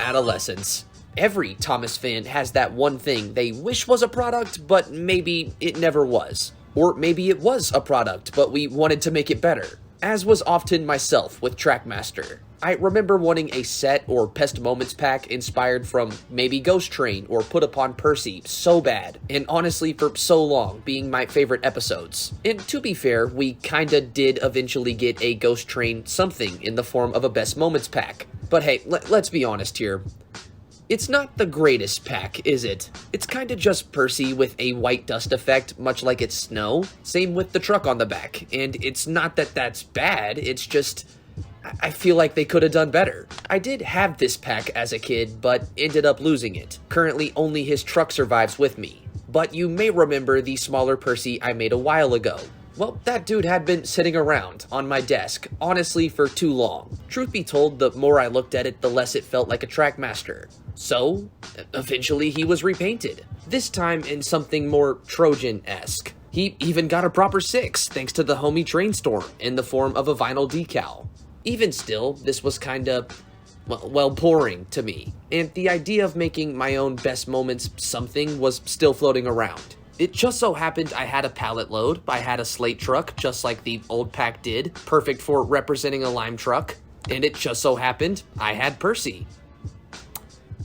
adolescence. Every Thomas fan has that one thing they wish was a product, but maybe it never was. Or maybe it was a product, but we wanted to make it better. As was often myself with Trackmaster. I remember wanting a set or best moments pack inspired from maybe Ghost Train or Put Upon Percy so bad, and honestly for so long being my favorite episodes. And to be fair, we kinda did eventually get a Ghost Train something in the form of a best moments pack. But hey, let's be honest here. It's not the greatest pack, is it? It's kinda just Percy with a white dust effect, much like it's snow. Same with the truck on the back, and it's not that that's bad, it's just I feel like they could have done better. I did have this pack as a kid, but ended up losing it. Currently, only his truck survives with me. But you may remember the smaller Percy I made a while ago. Well, that dude had been sitting around on my desk, honestly, for too long. Truth be told, the more I looked at it, the less it felt like a Trackmaster. So, eventually he was repainted. This time in something more Trojan-esque. He even got a proper 6, thanks to the homie Trainstorm, in the form of a vinyl decal. Even still, this was kinda, well, boring to me, and the idea of making my own best moments something was still floating around. It just so happened I had a pallet load, I had a slate truck, just like the old pack did, perfect for representing a lime truck, and it just so happened I had Percy.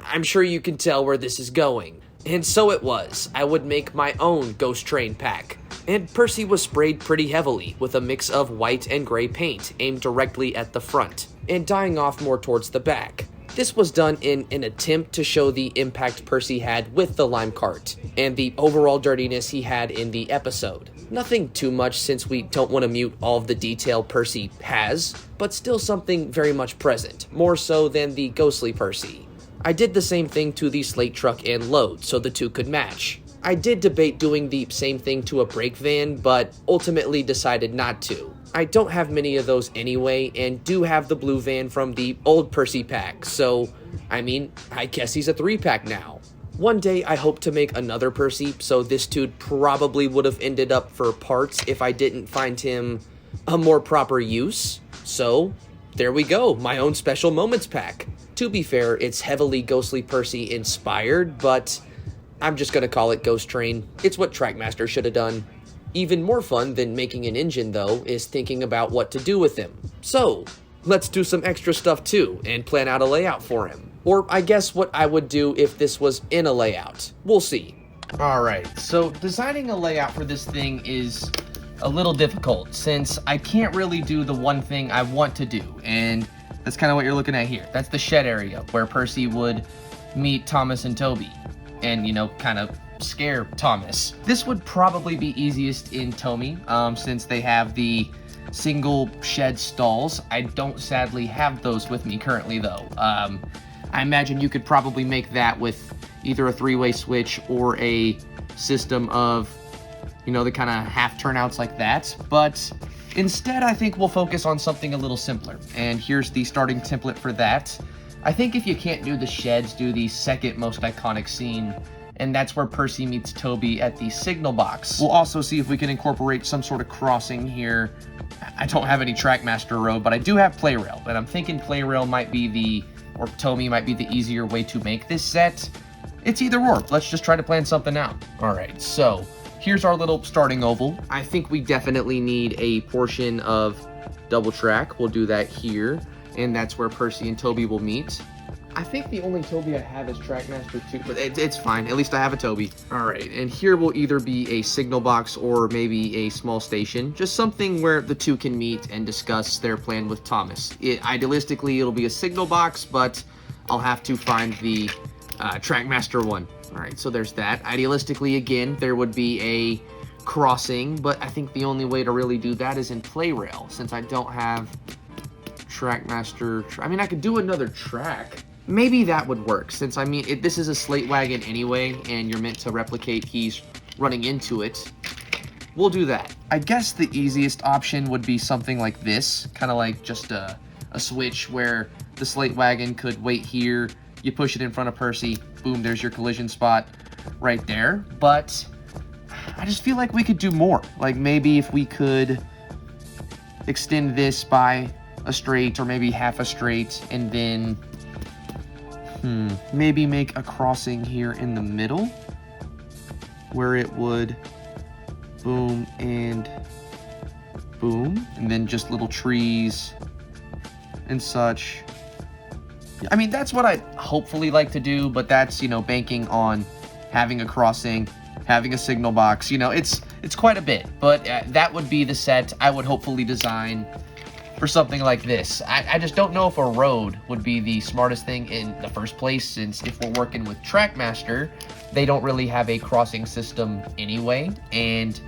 I'm sure you can tell where this is going. And so it was, I would make my own Ghost Train pack. And Percy was sprayed pretty heavily with a mix of white and gray paint aimed directly at the front, and dying off more towards the back. This was done in an attempt to show the impact Percy had with the lime cart, and the overall dirtiness he had in the episode. Nothing too much since we don't want to mute all of the detail Percy has, but still something very much present, more so than the Ghostly Percy. I did the same thing to the slate truck and load, so the two could match. I did debate doing the same thing to a brake van, but ultimately decided not to. I don't have many of those anyway, and do have the blue van from the old Percy pack, so, I guess he's a 3-pack now. One day I hope to make another Percy, so this dude probably would have ended up for parts if I didn't find him a more proper use. So, there we go, my own special moments pack. To be fair, it's heavily Ghostly Percy inspired, but I'm just gonna call it Ghost Train. It's what Trackmaster should have done. Even more fun than making an engine, though, is thinking about what to do with him. So, let's do some extra stuff too, and plan out a layout for him. Or I guess what I would do if this was in a layout. We'll see. Alright, so designing a layout for this thing is a little difficult, since I can't really do the one thing I want to do, and that's kind of what you're looking at here. That's the shed area, where Percy would meet Thomas and Toby. And, kind of scare Thomas. This would probably be easiest in Tomy, since they have the single shed stalls. I don't sadly have those with me currently, though. I imagine you could probably make that with either a 3-way switch or a system of, the kind of half turnouts like that. But instead, I think we'll focus on something a little simpler. And here's the starting template for that. I think if you can't do the sheds, do the second most iconic scene, and that's where Percy meets Toby at the signal box. We'll also see if we can incorporate some sort of crossing here. I don't have any Trackmaster Road, but I do have Playrail, and I'm thinking Playrail might be or Tomy might be the easier way to make this set. It's either or. Let's just try to plan something out. Alright, so here's our little starting oval. I think we definitely need a portion of double track. We'll do that here. And that's where Percy and Toby will meet. I think the only Toby I have is Trackmaster 2, but it's fine. At least I have a Toby. Alright, and here will either be a signal box or maybe a small station. Just something where the two can meet and discuss their plan with Thomas. Idealistically, it'll be a signal box, but I'll have to find the Trackmaster one. Alright, so there's that. Idealistically, again, there would be a crossing, but I think the only way to really do that is in Playrail, since I don't have Trackmaster. I could do another track. Maybe that would work, since this is a slate wagon anyway, and you're meant to replicate he's running into it. We'll do that. I guess the easiest option would be something like this, kind of like just a switch where the slate wagon could wait here, you push it in front of Percy, boom, there's your collision spot right there. But I just feel like we could do more. Like maybe if we could extend this by a straight or maybe half a straight, and then Maybe make a crossing here in the middle where it would boom and boom, and then just little trees and such. I mean, that's what I'd hopefully like to do, but that's, you know, banking on having a crossing, having a signal box. You know, it's quite a bit, but that would be the set I would hopefully design for something like this. I just don't know if a road would be the smartest thing in the first place, since if we're working with Trackmaster, they don't really have a crossing system anyway, and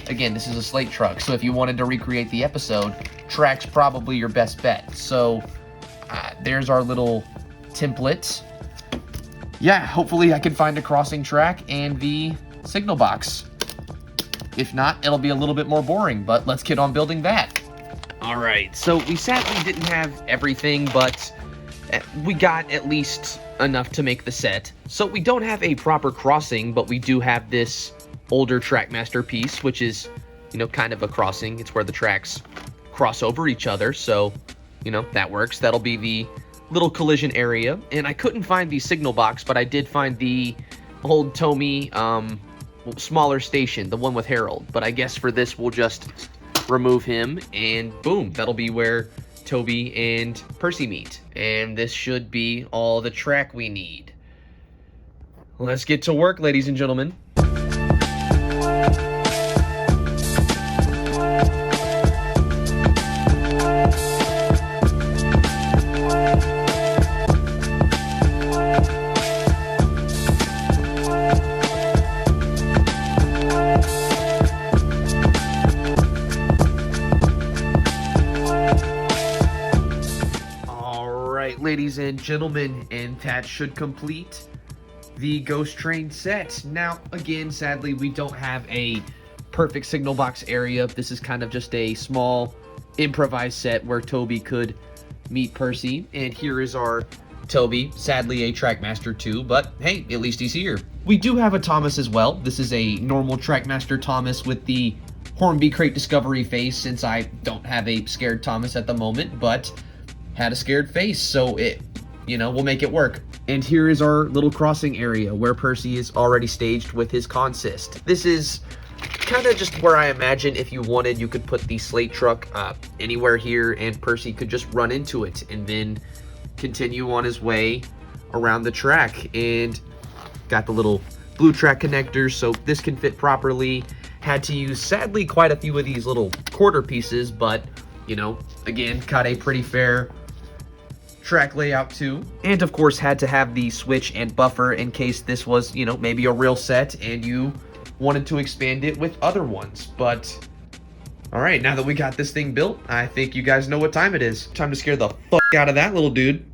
again, this is a slate truck, so if you wanted to recreate the episode, track's probably your best bet. So there's our little template. Yeah, hopefully I can find a crossing track and the signal box. If not, it'll be a little bit more boring, but let's get on building that. Alright, so we sadly didn't have everything, but we got at least enough to make the set. So we don't have a proper crossing, but we do have this older Trackmaster piece, which is, you know, kind of a crossing. It's where the tracks cross over each other, so, you know, that works. That'll be the little collision area. And I couldn't find the signal box, but I did find the old Tommy smaller station, the one with Harold. But I guess for this, we'll just remove him, and boom, that'll be where Toby and Percy meet. And this should be all the track we need. Let's get to work, ladies and gentlemen. Ladies and gentlemen, and that should complete the Ghost Train set. Now, again, sadly, we don't have a perfect signal box area. This is kind of just a small improvised set where Toby could meet Percy. And here is our Toby, sadly a Trackmaster 2, but hey, at least he's here. We do have a Thomas as well. This is a normal Trackmaster Thomas with the Hornby Crate Discovery face, since I don't have a scared Thomas at the moment, but had a scared face, so it, you know, we'll make it work. And here is our little crossing area where Percy is already staged with his consist. This is kind of just where I imagine if you wanted, you could put the slate truck anywhere here, and Percy could just run into it and then continue on his way around the track. And got the little blue track connectors, so this can fit properly. Had to use, sadly, quite a few of these little quarter pieces, but, you know, again, got a pretty fair track layout too. And of course had to have the switch and buffer in case this was, you know, maybe a real set and you wanted to expand it with other ones. But all right, now that we got this thing built, I think you guys know what time it is. Time to scare the fuck out of that little dude.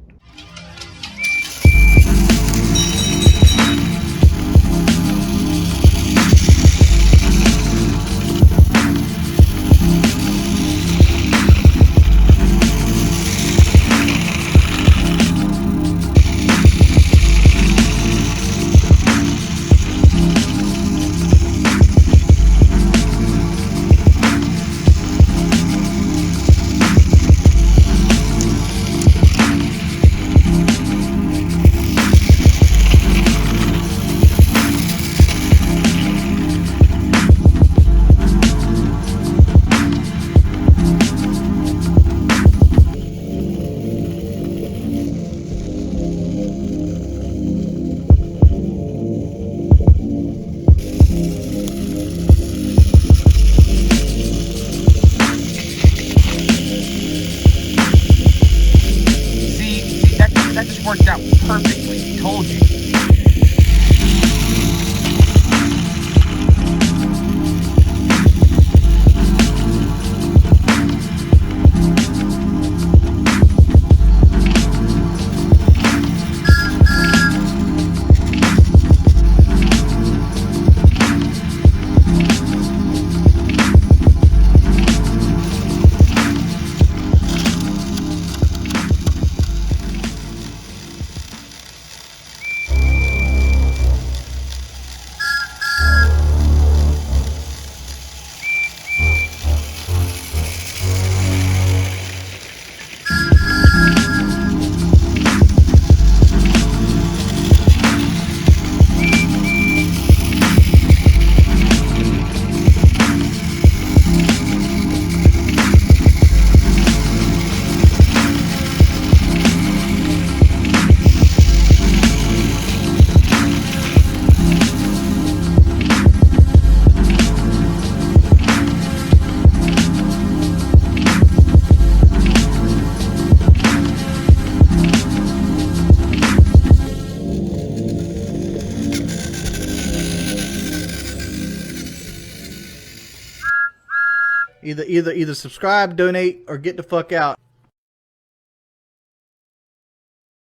Either subscribe, donate, or get the fuck out.